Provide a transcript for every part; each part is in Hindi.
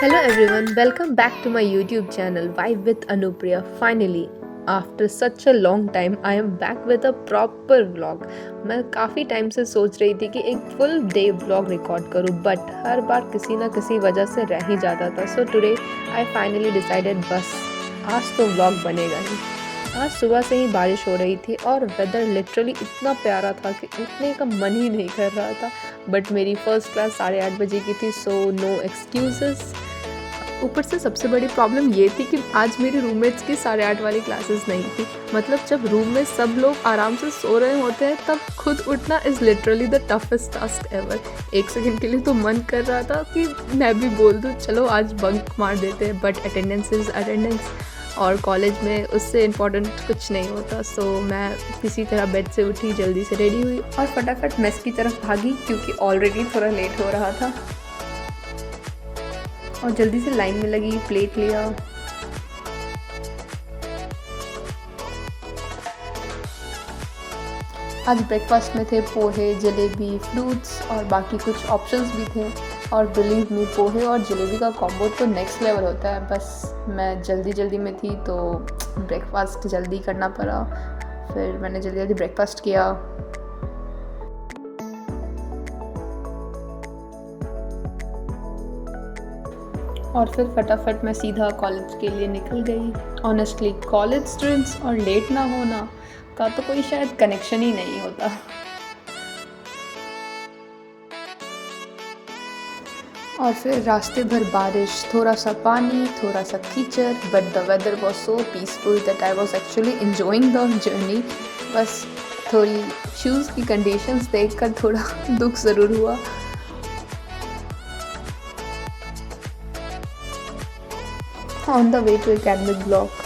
Hello everyone, welcome back to my YouTube channel Vibe with Anupriya. Finally, after such a long time, I am back with a proper vlog. मैं काफ़ी टाइम से सोच रही थी कि एक फुल डे vlog रिकॉर्ड करूं, बट हर बार किसी ना किसी वजह से रह ही जाता था. So today I finally decided बस आज तो vlog बनेगा ही. आज सुबह से ही बारिश हो रही थी और वेदर लिटरली इतना प्यारा था कि उठने का मन ही नहीं कर रहा था. बट मेरी फर्स्ट क्लास 8:30 की थी, सो नो एक्सक्यूजेस. ऊपर से सबसे बड़ी प्रॉब्लम ये थी कि आज मेरे रूममेट्स की 8:30 वाली क्लासेस नहीं थी. मतलब जब रूम में सब लोग आराम से सो रहे होते हैं तब खुद उठना is literally the toughest task ever. एक सेकंड के लिए तो मन कर रहा था कि मैं भी बोल दूँ चलो आज बंक मार देते हैं, बट अटेंडेंस इज़ अटेंडेंस और कॉलेज में उससे इम्पॉर्टेंट कुछ नहीं होता. सो मैं किसी तरह बेड से उठी, जल्दी से रेडी हुई और फटाफट मेस की तरफ भागी क्योंकि ऑलरेडी थोड़ा लेट हो रहा था. और जल्दी से लाइन में लगी, प्लेट लिया. आज ब्रेकफास्ट में थे पोहे, जलेबी, फ्रूट्स और बाकी कुछ ऑप्शंस भी थे. और बिलीव मी, पोहे और जलेबी का कॉम्बो तो नेक्स्ट लेवल होता है. बस मैं जल्दी में थी तो ब्रेकफास्ट जल्दी करना पड़ा. फिर मैंने जल्दी ब्रेकफास्ट किया. और फिर फटाफट मैं सीधा कॉलेज के लिए निकल गई. ऑनेस्टली कॉलेज स्टूडेंट्स और लेट ना होना का तो कोई शायद कनेक्शन ही नहीं होता. और फिर रास्ते भर बारिश, थोड़ा सा पानी, थोड़ा सा कीचड़, but the weather was so peaceful that I was actually enjoying the journey. बस थोड़ी शूज़ की कंडीशंस देखकर थोड़ा दुख ज़रूर हुआ. On the way to academic block.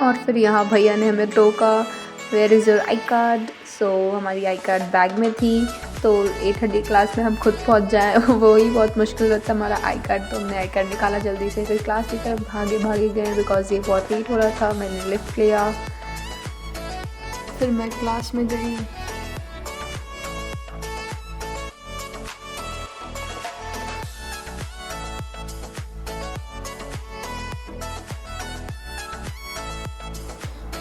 और फिर यहाँ भैया ने हमें टोका, where is your I card. सो हमारी आई कार्ड बैग में थी. तो 8:30 क्लास में हम खुद पहुँच जाएँ वो ही बहुत मुश्किल रहता हमारा आई कार्ड. तो हमने आई कार्ड निकाला जल्दी से. फिर क्लास की तरफ भागे गए बिकॉज ये बहुत लेट हो रहा था. मैंने लिफ्ट लिया, फिर मैं क्लास में गई.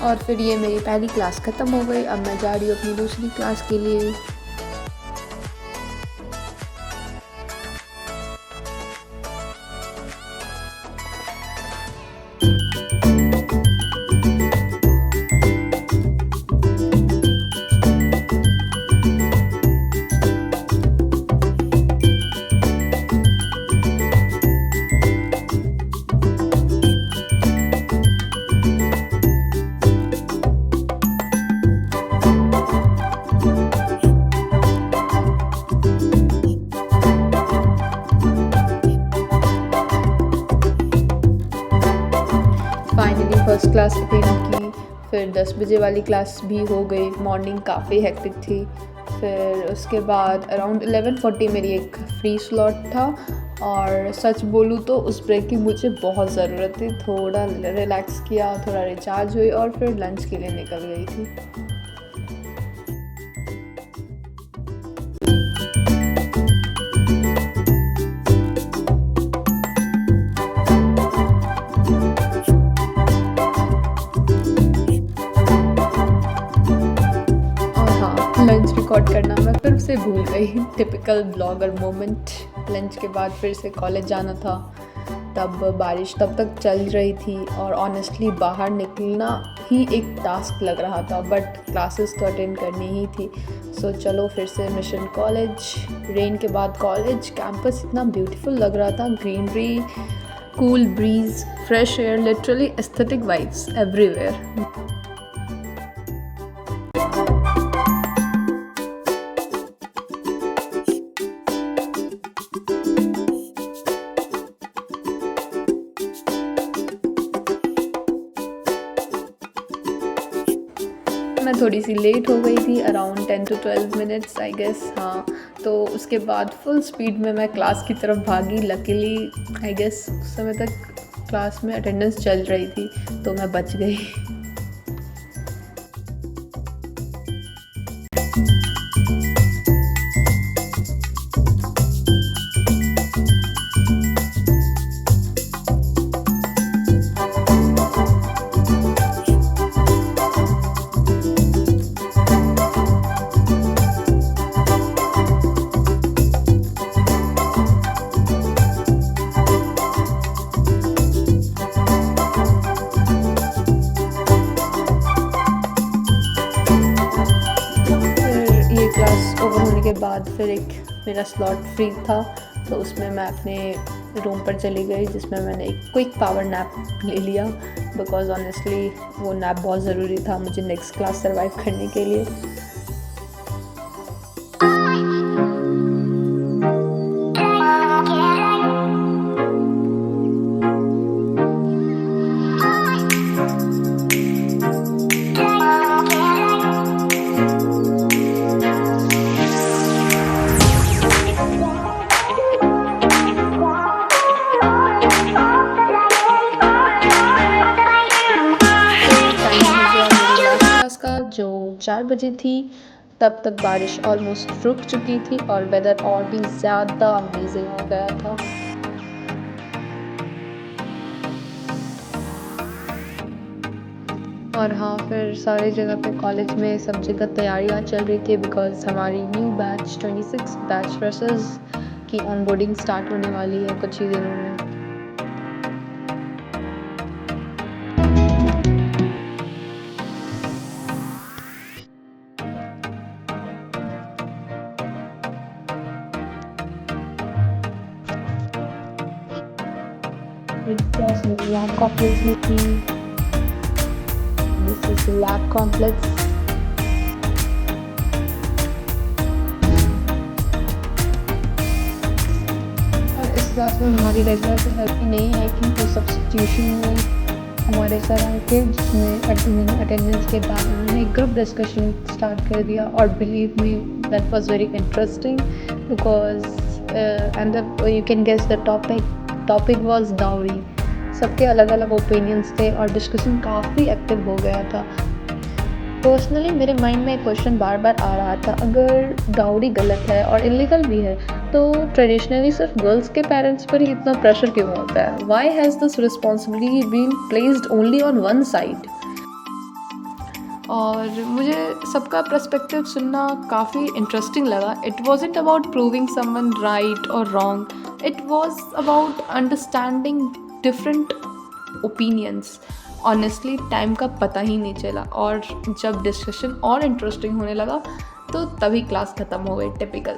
और फिर ये मेरी पहली क्लास ख़त्म हो गई. अब मैं जा रही हूँ अपनी दूसरी क्लास के लिए. फाइनली फर्स्ट क्लास अटेंड की. फिर 10 बजे वाली क्लास भी हो गई. मॉर्निंग काफ़ी हेक्टिक थी. फिर उसके बाद अराउंड 11:40 मेरी एक फ्री स्लॉट था. और सच बोलूँ तो उस ब्रेक की मुझे बहुत ज़रूरत थी. थोड़ा रिलैक्स किया, थोड़ा रिचार्ज हुई और फिर लंच के लिए निकल गई थी. लंच रिकॉर्ड करना मैं फिर से भूल गई. Typical blogger moment. लंच के बाद फिर से कॉलेज जाना था. तब बारिश तब तक चल रही थी और ऑनेस्टली बाहर निकलना ही एक टास्क लग रहा था. बट क्लासेस तो अटेंड करनी ही थी. सो चलो फिर से मिशन कॉलेज. रेन के बाद कॉलेज कैंपस इतना ब्यूटीफुल लग रहा था. Greenery, Cool breeze, fresh air, literally aesthetic vibes everywhere. मैं थोड़ी सी लेट हो गई थी, around 10 to 12 minutes I guess. हाँ, तो उसके बाद फुल स्पीड में मैं क्लास की तरफ भागी। लकीली आई गेस उस समय तक क्लास में अटेंडेंस चल रही थी, तो मैं बच गई। क्लास ओवर होने के बाद फिर एक मेरा स्लॉट फ्री था, तो उसमें मैं अपने रूम पर चली गई, जिसमें मैंने एक क्विक पावर नैप ले लिया, बिकॉज ऑनेस्टली वो नैप बहुत ज़रूरी था मुझे नेक्स्ट क्लास सर्वाइव करने के लिए। जो 4 बजे थी, तब तक बारिश ऑलमोस्ट रुक चुकी थी और वेदर और भी ज़्यादा अमेजिंग हो गया था। और हाँ, फिर सारी जगह पे कॉलेज में सब जगह तैयारियाँ चल रही थी, बिकॉज हमारी न्यू बैच 26 बैच फ्रेशर्स की ऑनबोर्डिंग स्टार्ट होने वाली है कुछ ही दिनों में। lab complex में थी। This is the lab complex। और इस क्लास में हमारी रेगुलर तो हेल्प ही नहीं है, क्योंकि सब्स्टिट्यूशन में हमारे सर आए थे, जिसमें अटेंडेंस के बाद उन्होंने एक ग्रुप डिस्कशन स्टार्ट कर दिया। और believe me, that was very interesting because and you can guess the topic was dowry. सबके अलग अलग ओपिनियंस थे और डिस्कशन काफ़ी एक्टिव हो गया था। पर्सनली मेरे माइंड में एक क्वेश्चन बार बार आ रहा था, अगर डाउरी गलत है और इलीगल भी है, तो ट्रेडिशनली सिर्फ गर्ल्स के पेरेंट्स पर ही इतना प्रेशर क्यों होता है? Why has this responsibility been placed only on one side? और मुझे सबका पर्सपेक्टिव सुनना काफ़ी इंटरेस्टिंग लगा। It wasn't about proving someone right और wrong, it was about understanding different opinions. Honestly time का पता ही नहीं चला, और जब डिस्कशन और इंटरेस्टिंग होने लगा तो तभी क्लास ख़त्म हो गई। टिपिकल।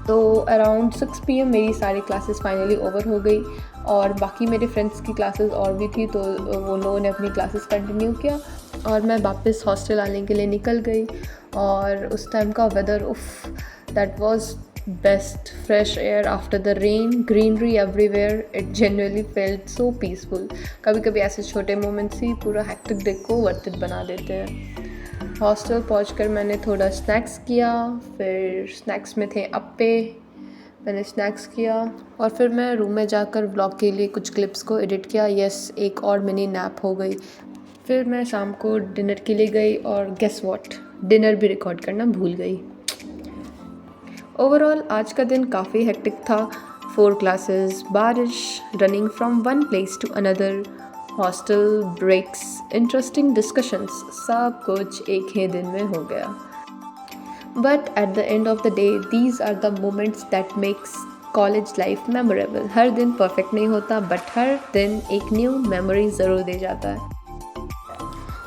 तो अराउंड 6 PM मेरी सारी क्लासेस फाइनली ओवर हो गई, और बाकी मेरे फ्रेंड्स की क्लासेस और भी थी, तो वो लोगों ने अपनी क्लासेस कंटिन्यू किया और मैं वापस हॉस्टल आने के लिए निकल गई। और उस टाइम का वेदर, उफ, that was best. Fresh air after the rain, greenery everywhere, it genuinely felt so peaceful. कभी कभी ऐसे छोटे मोमेंट्स ही पूरा हेक्टिक डे को वर्थ इट बना देते हैं। हॉस्टल पहुंचकर मैंने थोड़ा स्नैक्स किया, फिर स्नैक्स में थे अप्पे, मैंने स्नैक्स किया, और फिर मैं रूम में जाकर व्लॉग के लिए कुछ क्लिप्स को एडिट किया। यस, एक और मिनी नैप हो गई। फिर मैं शाम को डिनर के लिए गई, और गेस व्हाट, डिनर भी रिकॉर्ड करना भूल गई। ओवरऑल आज का दिन काफ़ी हेक्टिक था। 4 क्लासेस, बारिश, running from one place to another, hostel breaks, interesting discussions, सब कुछ एक ही दिन में हो गया। But at the end of the day, these are the moments that makes college life memorable. हर दिन परफेक्ट नहीं होता, बट हर दिन एक न्यू मेमोरी ज़रूर दे जाता है।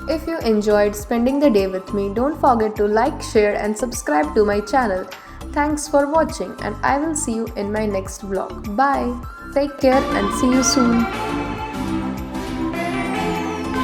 If you enjoyed spending the day with me, don't forget to like, share and subscribe to my channel. Thanks for watching, and I will see you in my next vlog. Bye. Take care and see you soon.